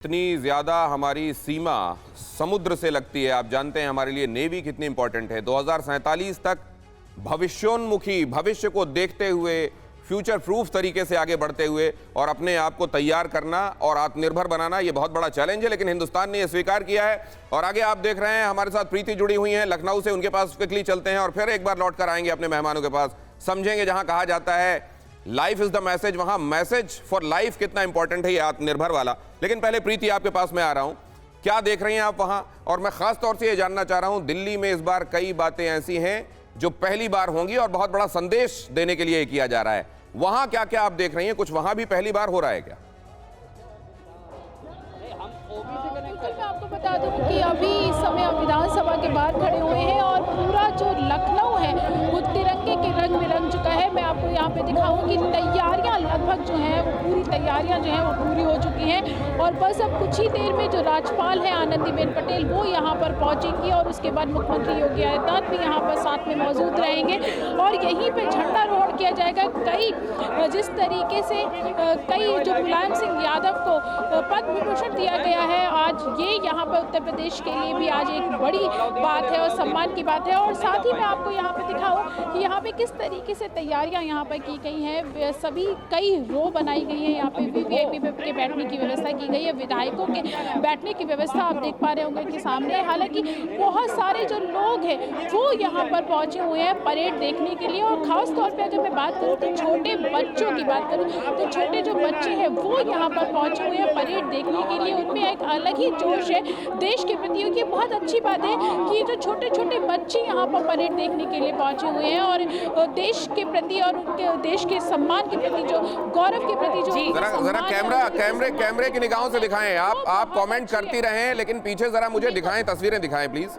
इतनी ज़्यादा हमारी सीमा समुद्र से लगती है। आप जानते हैं हमारे लिए नेवी कितनी इंपॉर्टेंट है। 2047 तक भविष्योन्मुखी, भविष्य को देखते हुए, फ्यूचर प्रूफ तरीके से आगे बढ़ते हुए और अपने आप को तैयार करना और आत्मनिर्भर बनाना, ये बहुत बड़ा चैलेंज है, लेकिन हिंदुस्तान ने ये स्वीकार किया है। और आगे आप देख रहे हैं हमारे साथ प्रीति जुड़ी हुई हैं लखनऊ से, उनके पास क्विकली चलते हैं और फिर एक बार लौट कर आएंगे अपने मेहमानों के पास। समझेंगे जहां कहा जाता है लाइफ इज द मैसेज, वहां मैसेज फॉर लाइफ कितना इंपॉर्टेंट है ये आत्मनिर्भर वाला। लेकिन पहले प्रीति आपके पास मैं आ रहा हूं, क्या देख रही हैं आप वहां? और मैं खास तौर से ये जानना चाह रहा हूं, दिल्ली में इस बार कई बातें ऐसी हैं जो पहली बार होंगी और बहुत बड़ा संदेश देने के लिए किया जा रहा है। वहां क्या क्या आप देख रही हैं? कुछ वहां भी पहली बार हो रहा है क्या? मैं आपको बता दूं कि अभी इस समय हम विधानसभा के बाहर खड़े हुए हैं और पूरा जो लखनऊ है वो तिरंगे के रंग में रंग चुका है। मैं आपको यहाँ पे दिखाऊं कि तैयारियां लगभग जो हैं वो पूरी तैयारियां जो हैं वो पूरी हो चुकी हैं और बस अब कुछ ही देर में जो राज्यपाल है आनंदीबेन पटेल वो यहाँ पर पहुँचेंगी और उसके बाद मुख्यमंत्री योगी आदित्यनाथ भी यहाँ पर साथ में मौजूद रहेंगे और यहीं पर झंडारोहण किया जाएगा। जिस तरीके से कई जो मुलायम सिंह यादव को पद्म विभूषण दिया गया है, आज ये यहाँ पर उत्तर प्रदेश के लिए भी आज एक बड़ी बात है और सम्मान की बात है। और साथ ही मैं आपको यहाँ पे दिखाऊं कि यहाँ पे किस तरीके से तैयारियां यहाँ पर की गई हैं। सभी कई रो बनाई गई है, यहाँ पे वीवीआईपी के बैठने की व्यवस्था की गई है, विधायकों के बैठने की व्यवस्था आप देख पा रहे होंगे कि सामने। हालांकि बहुत सारे जो लोग हैं वो यहाँ पर पहुंचे हुए हैं परेड देखने के लिए। और खास तौर पर अगर मैं बात करूँ तो छोटे बच्चों की बात करूँ तो छोटे जो बच्चे हैं वो यहाँ पर पहुंचे हुए हैं परेड देखने के लिए। उनमें एक अलग ही जोश है देश के प्रति। ये बहुत अच्छी बात है कि जो छोटे छोटे बच्चे यहाँ पर परेड देखने के लिए पहुंचे हुए हैं और देश के प्रति और उनके देश के सम्मान के प्रति, जो गौरव के प्रति जो जरा कैमरे की निगाहों से दिखाएं। आप कमेंट करती रहें लेकिन पीछे जरा मुझे दिखाएं, तस्वीरें दिखाएं प्लीज।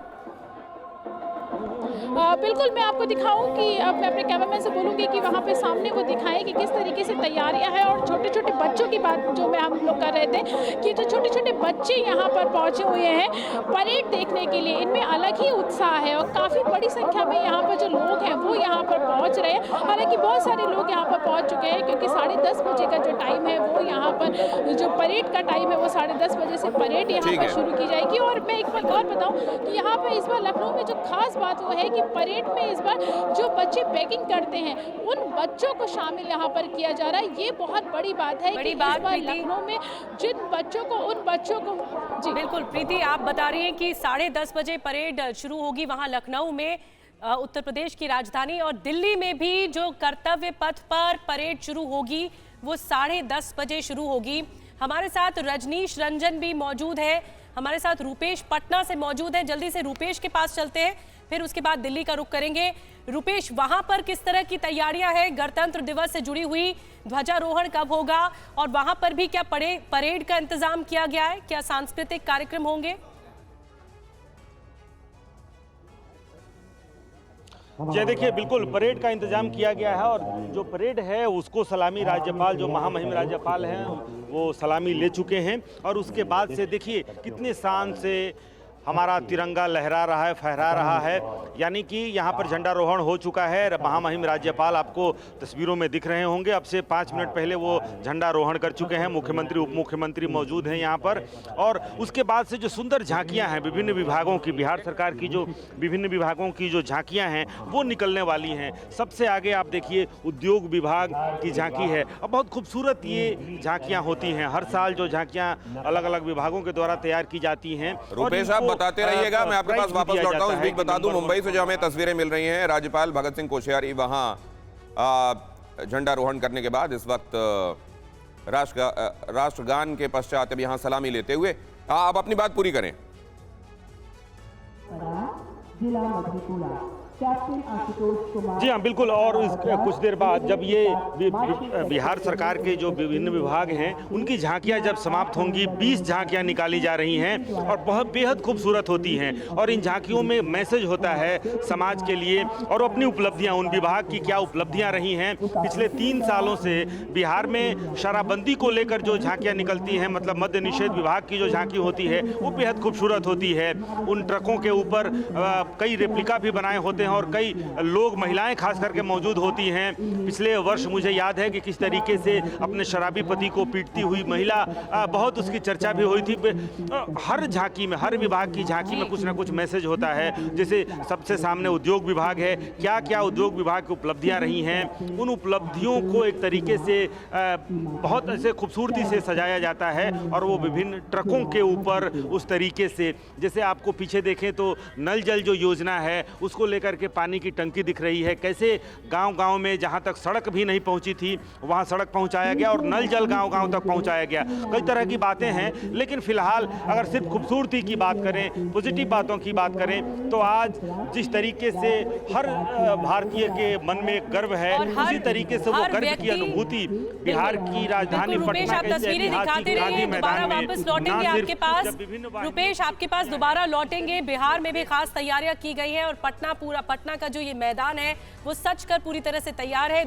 बिल्कुल, मैं आपको दिखाऊं कि अब मैं अपने कैमरामैन से बोलूँगी कि वहाँ पे सामने वो दिखाएं कि किस तरीके से तैयारियां हैं। और छोटे छोटे बच्चों की बात जो मैं हम लोग कर रहे थे कि जो छोटे छोटे बच्चे यहाँ पर पहुँचे हुए हैं परेड देखने के लिए, इनमें अलग ही उत्साह है और काफ़ी बड़ी संख्या में यहाँ पर जो लोग हैं वो यहाँ पर पहुँच रहे हैं। हालांकि बहुत सारे लोग यहाँ पर पहुँच चुके हैं क्योंकि 10:30 बजे का जो टाइम है वो यहाँ पर जो परेड का टाइम है वो 10:30 बजे से परेड यहाँ पर शुरू की जाएगी। और मैं एक बात और बताऊँ कि यहाँ पर इस बार लखनऊ में जो खास बात वो है कि परेड में इस बार जो बच्चे बैगिंग करते हैं उन बच्चों को शामिल यहाँ पर किया जा रहा है। ये बहुत बड़ी बात है कि इस बार लखनऊ में जिन बच्चों को, उन बच्चों को जी बिल्कुल। प्रीति, आप बता रही हैं कि 10:30 बजे परेड शुरू होगी वहां लखनऊ में, उत्तर प्रदेश की राजधानी। और दिल्ली में भी जो कर्तव्य पथ पर परेड शुरू होगी वो 10:30 बजे शुरू होगी। हमारे साथ रजनीश रंजन भी मौजूद है, हमारे साथ रूपेश पटना से मौजूद है। जल्दी से रूपेश के पास चलते हैं, फिर उसके बाद दिल्ली का रुख करेंगे। रूपेश, वहां पर किस तरह की तैयारियां हैं? गणतंत्र दिवस से जुड़ी हुई ध्वजारोहण कब होगा और वहां पर भी क्या परेड का इंतजाम किया गया है? क्या सांस्कृतिक कार्यक्रम होंगे? जी देखिए, बिल्कुल परेड का इंतजाम किया गया है और जो परेड है उसको सलामी राज्यपाल, जो महामहिम राज्यपाल हैं वो सलामी ले चुके हैं। और उसके बाद से देखिए कितने शान से हमारा तिरंगा लहरा रहा है, फहरा रहा है। यानी कि यहाँ पर झंडारोहण हो चुका है। महामहिम राज्यपाल आपको तस्वीरों में दिख रहे होंगे, अब से 5 मिनट पहले वो झंडारोहण कर चुके हैं। मुख्यमंत्री, उप मुख्यमंत्री मौजूद हैं यहाँ पर। और उसके बाद से जो सुंदर झांकियाँ हैं विभिन्न विभागों की, बिहार सरकार की जो विभिन्न विभागों की जो झांकियाँ हैं वो निकलने वाली हैं। सबसे आगे आप देखिए उद्योग विभाग की झांकी है और बहुत खूबसूरत ये झांकियाँ होती हैं। हर साल जो झांकियाँ अलग अलग विभागों के द्वारा तैयार की जाती हैं। बताते रहिएगा, मैं आपके पास वापस लौटता हूं। इस बीच बता दूं, मुंबई से जो हमें तस्वीरें मिल रही हैं, राज्यपाल भगत सिंह कोश्यारी वहां झंडारोहण करने के बाद इस वक्त राष्ट्रगान के पश्चात अब यहां सलामी लेते हुए। आप अपनी बात पूरी करें। जी हाँ, बिल्कुल। और कुछ देर बाद जब ये बिहार सरकार के जो विभिन्न विभाग हैं उनकी झांकियां जब समाप्त होंगी, 20 झांकियां निकाली जा रही हैं और बहुत बेहद खूबसूरत होती हैं। और इन झांकियों में मैसेज होता है समाज के लिए और अपनी उपलब्धियां, उन विभाग की क्या उपलब्धियां रही हैं पिछले 3 सालों से। बिहार में शराबबंदी को लेकर जो झांकियाँ निकलती हैं, मतलब मद्य निषेध विभाग की जो झांकी होती है वो बेहद खूबसूरत होती है। उन ट्रकों के ऊपर कई रेप्लिका भी बनाए होते हैं और कई लोग, महिलाएं खास करके मौजूद होती हैं। पिछले वर्ष मुझे याद है कि किस तरीके से अपने शराबी पति को पीटती हुई महिला, बहुत उसकी चर्चा भी हुई थी। हर झांकी में, हर विभाग की झांकी में कुछ ना कुछ मैसेज होता है। जैसे सबसे सामने उद्योग विभाग है, क्या क्या उद्योग विभाग की उपलब्धियां रही हैं, उन उपलब्धियों को एक तरीके से बहुत ऐसे खूबसूरती से सजाया जाता है और वो विभिन्न ट्रकों के ऊपर उस तरीके से, जैसे आपको पीछे देखें तो नल जल जो योजना है उसको लेकर के पानी की टंकी दिख रही है। कैसे गांव-गांव में जहां तक सड़क भी नहीं पहुंची थी वहां सड़क पहुंचाया गया और नल जल गांव-गांव तक पहुंचाया गया। कई तरह की बातें हैं, लेकिन फिलहाल अगर सिर्फ खूबसूरती की बात करें, पॉजिटिव बातों की बात करें, तो आज जिस तरीके से हर भारतीय के मन में गर्व है, उसी तरीके से वो गर्व की अनुभूति बिहार की राजधानी पटना आप तस्वीरें दिखाते रहिए, दोबारा वापस लौटेंगे आपके पास। रुपेश, आपके पास दोबारा लौटेंगे। बिहार में भी खास तैयारियां की गई हैं और पटना का जो ये मैदान है वो सच कर पूरी तरह से तैयार है।